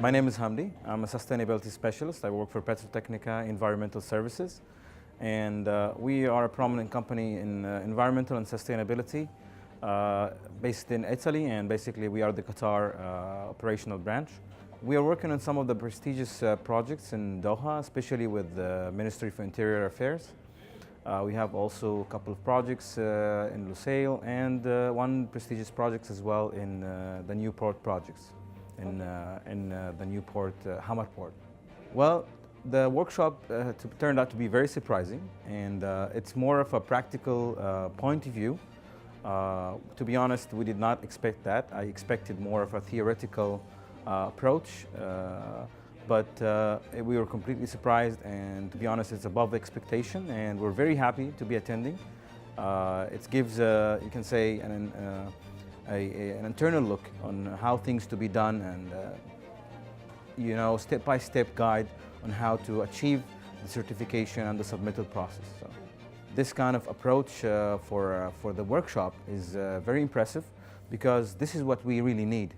My name is Hamdi. I'm a sustainability specialist. I work for Petroltecnica Environmental Services, and we are a prominent company in environmental and sustainability based in Italy, and basically we are the Qatar operational branch. We are working on some of the prestigious projects in Doha, especially with the Ministry for Interior Affairs. We have also a couple of projects in Lusail and one prestigious project as well in the new port projects in the new port, Hamar port. Well, the workshop turned out to be very surprising, and it's more of a practical point of view. To be honest, we did not expect that. I expected more of a theoretical approach, but we were completely surprised, and to be honest, it's above expectation, and we're very happy to be attending. It gives, you can say, an internal look on how things to be done, and you know, step-by-step guide on how to achieve the certification and the submittal process. So this kind of approach for the workshop is very impressive, because this is what we really need.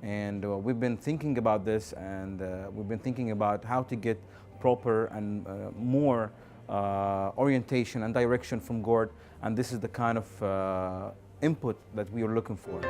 And we've been thinking about this, and we've been thinking about how to get proper and more orientation and direction from GORD, and this is the kind of input that we are looking for.